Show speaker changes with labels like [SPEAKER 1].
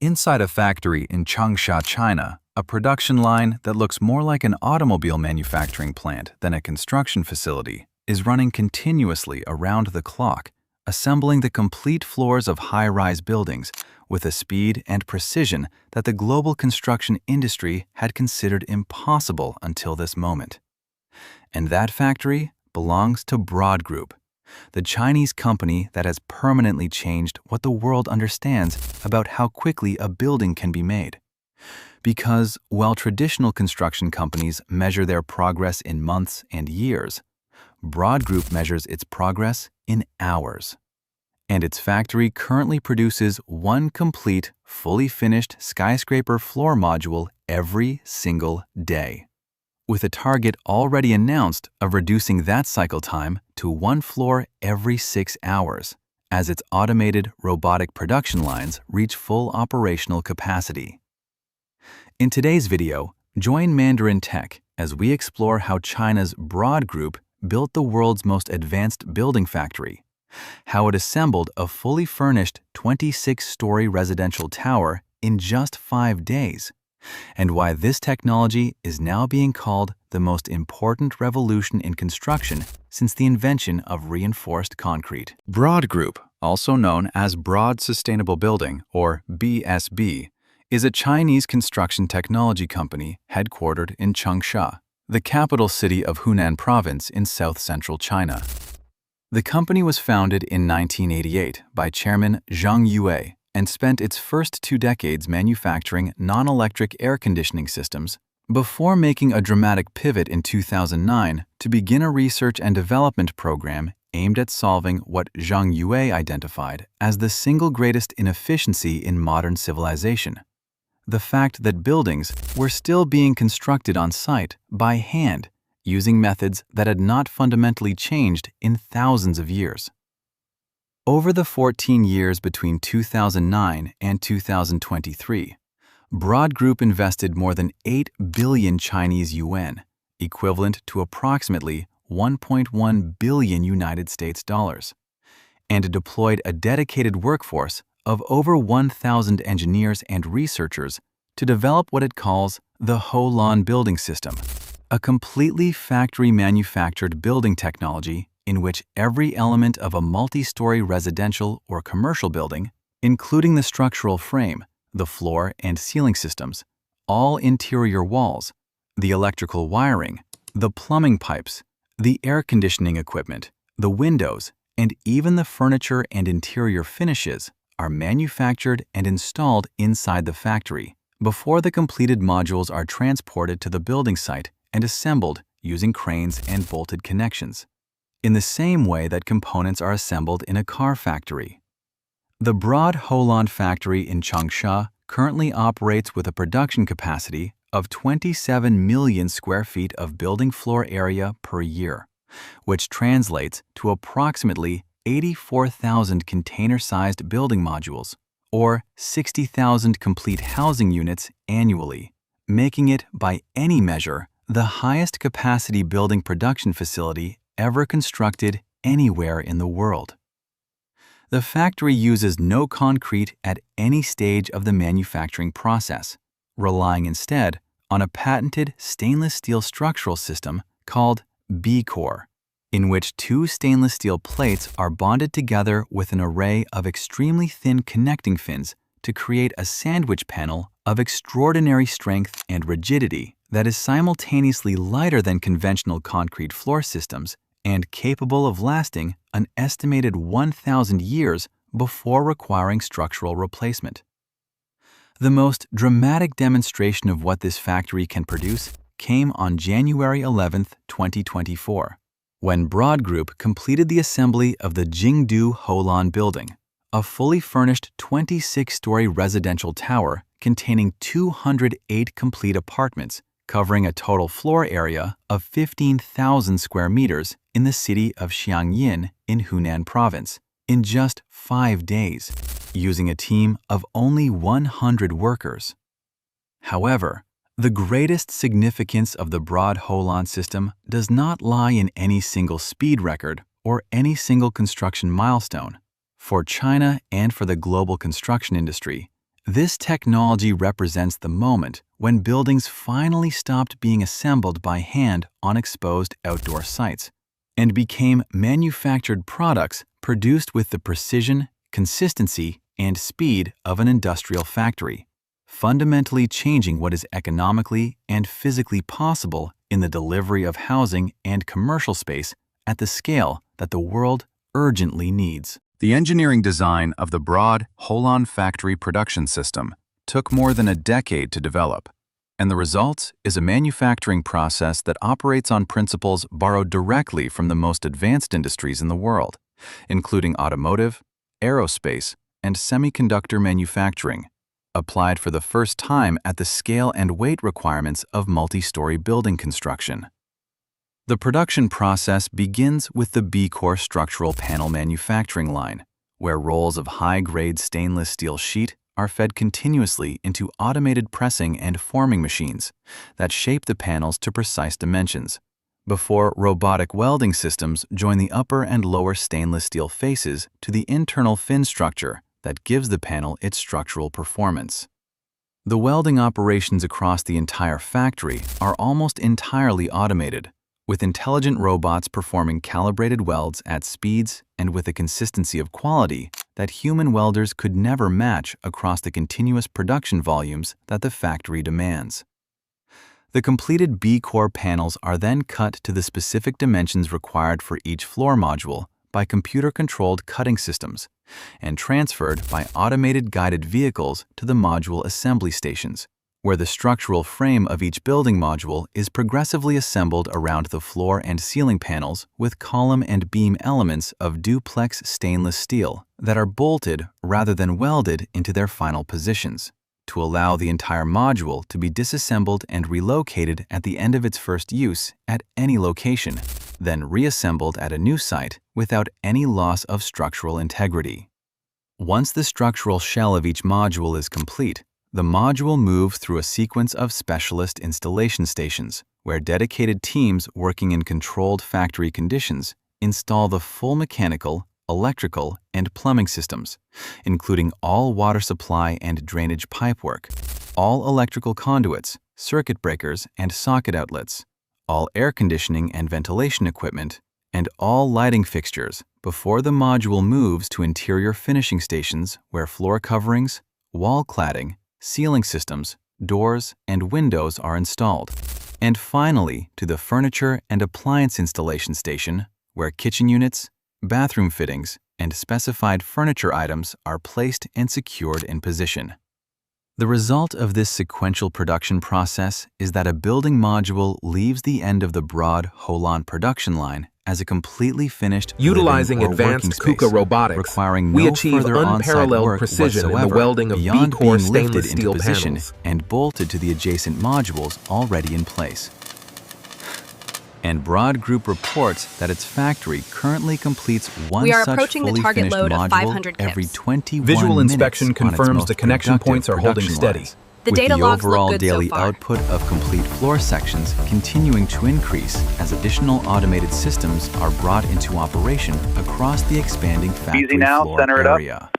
[SPEAKER 1] Inside a factory in Changsha, China, a production line that looks more like an automobile manufacturing plant than a construction facility is running continuously around the clock, assembling the complete floors of high-rise buildings with a speed and precision that the global construction industry had considered impossible until this moment. And that factory belongs to Broad Group, the Chinese company that has permanently changed what the world understands about how quickly a building can be made. Because while traditional construction companies measure their progress in months and years, Broad Group measures its progress in hours. And its factory currently produces one complete, fully finished skyscraper floor module every single day, with a target already announced of reducing that cycle time to one floor every 6 hours, as its automated robotic production lines reach full operational capacity. In today's video, join Mandarin Tech as we explore how China's Broad Group built the world's most advanced building factory, how it assembled a fully furnished 26-story residential tower in just 5 days, and why this technology is now being called the most important revolution in construction since the invention of reinforced concrete. Broad Group, also known as Broad Sustainable Building, or BSB, is a Chinese construction technology company headquartered in Changsha, the capital city of Hunan Province in south-central China. The company was founded in 1988 by Chairman Zhang Yue and spent its first 2 decades manufacturing non-electric air conditioning systems before making a dramatic pivot in 2009 to begin a research and development program aimed at solving what Zhang Yue identified as the single greatest inefficiency in modern civilization: the fact that buildings were still being constructed on site by hand using methods that had not fundamentally changed in thousands of years. Over the 14 years between 2009 and 2023, Broad Group invested more than 8 billion Chinese yuan, equivalent to approximately 1.1 billion United States dollars, and deployed a dedicated workforce of over 1,000 engineers and researchers to develop what it calls the Holon Building System, a completely factory-manufactured building technology in which every element of a multi-story residential or commercial building, including the structural frame, the floor and ceiling systems, all interior walls, the electrical wiring, the plumbing pipes, the air conditioning equipment, the windows, and even the furniture and interior finishes are manufactured and installed inside the factory before the completed modules are transported to the building site and assembled using cranes and bolted connections, in the same way that components are assembled in a car factory. The Broad Holon factory in Changsha currently operates with a production capacity of 27 million square feet of building floor area per year, which translates to approximately 84,000 container-sized building modules, or 60,000 complete housing units annually, making it, by any measure, the highest capacity building production facility ever constructed anywhere in the world. The factory uses no concrete at any stage of the manufacturing process, relying instead on a patented stainless steel structural system called B-Core, in which 2 stainless steel plates are bonded together with an array of extremely thin connecting fins to create a sandwich panel of extraordinary strength and rigidity that is simultaneously lighter than conventional concrete floor systems and capable of lasting an estimated 1,000 years before requiring structural replacement. The most dramatic demonstration of what this factory can produce came on January 11, 2024, when Broad Group completed the assembly of the Jingdu Holon Building, a fully furnished 26-story residential tower containing 208 complete apartments covering a total floor area of 15,000 square meters in the city of Xiangyin in Hunan Province in just 5 days, using a team of only 100 workers. However, the greatest significance of the Broad Holon system does not lie in any single speed record or any single construction milestone. For China and for the global construction industry, This technology represents the moment when buildings finally stopped being assembled by hand on exposed outdoor sites and became manufactured products produced with the precision, consistency, and speed of an industrial factory, fundamentally changing what is economically and physically possible in the delivery of housing and commercial space at the scale that the world urgently needs. The engineering design of the broad Holon factory production system took more than a decade to develop, and the result is a manufacturing process that operates on principles borrowed directly from the most advanced industries in the world, including automotive, aerospace, and semiconductor manufacturing, applied for the first time at the scale and weight requirements of multi-story building construction. The production process begins with the B-Core structural panel manufacturing line, where rolls of high-grade stainless steel sheet are fed continuously into automated pressing and forming machines that shape the panels to precise dimensions, before robotic welding systems join the upper and lower stainless steel faces to the internal fin structure that gives the panel its structural performance. The welding operations across the entire factory are almost entirely automated, with intelligent robots performing calibrated welds at speeds and with a consistency of quality that human welders could never match across the continuous production volumes that the factory demands. The completed B-Core panels are then cut to the specific dimensions required for each floor module by computer-controlled cutting systems and transferred by automated guided vehicles to the module assembly stations, where the structural frame of each building module is progressively assembled around the floor and ceiling panels with column and beam elements of duplex stainless steel that are bolted rather than welded into their final positions, to allow the entire module to be disassembled and relocated at the end of its first use at any location, then reassembled at a new site without any loss of structural integrity. Once the structural shell of each module is complete, the module moves through a sequence of specialist installation stations, where dedicated teams working in controlled factory conditions install the full mechanical, electrical, and plumbing systems, including all water supply and drainage pipework, all electrical conduits, circuit breakers and socket outlets, all air conditioning and ventilation equipment, and all lighting fixtures before the module moves to interior finishing stations where floor coverings, wall cladding, ceiling systems, doors, and windows are installed, and finally to the furniture and appliance installation station where kitchen units, bathroom fittings, and specified furniture items are placed and secured in position. The result of this sequential production process is that a building module leaves the end of the broad Holon production line as a completely finished
[SPEAKER 2] utilizing advanced KUKA robotics,
[SPEAKER 1] requiring
[SPEAKER 2] we
[SPEAKER 1] no
[SPEAKER 2] achieve
[SPEAKER 1] further
[SPEAKER 2] unparalleled
[SPEAKER 1] on-site
[SPEAKER 2] precision
[SPEAKER 1] work
[SPEAKER 2] in the welding of
[SPEAKER 1] beyond
[SPEAKER 2] B-Core
[SPEAKER 1] being lifted
[SPEAKER 2] stainless
[SPEAKER 1] into
[SPEAKER 2] steel
[SPEAKER 1] position
[SPEAKER 2] panels
[SPEAKER 1] and bolted to the adjacent modules already in place. And Broad Group reports that its factory currently completes one such fully finished module every 21
[SPEAKER 2] Visual
[SPEAKER 1] minutes
[SPEAKER 2] inspection
[SPEAKER 1] on its
[SPEAKER 2] confirms
[SPEAKER 1] most
[SPEAKER 2] the connection
[SPEAKER 1] productive
[SPEAKER 2] points are holding
[SPEAKER 1] production
[SPEAKER 2] steady.
[SPEAKER 1] lines,
[SPEAKER 3] The
[SPEAKER 1] with
[SPEAKER 3] data
[SPEAKER 1] the
[SPEAKER 3] logs look
[SPEAKER 1] overall
[SPEAKER 3] good so
[SPEAKER 1] daily
[SPEAKER 3] far.
[SPEAKER 1] output of complete floor sections continuing to increase as additional automated systems are brought into operation across the expanding factory
[SPEAKER 4] Easy now,
[SPEAKER 1] floor
[SPEAKER 4] center it up.
[SPEAKER 1] area.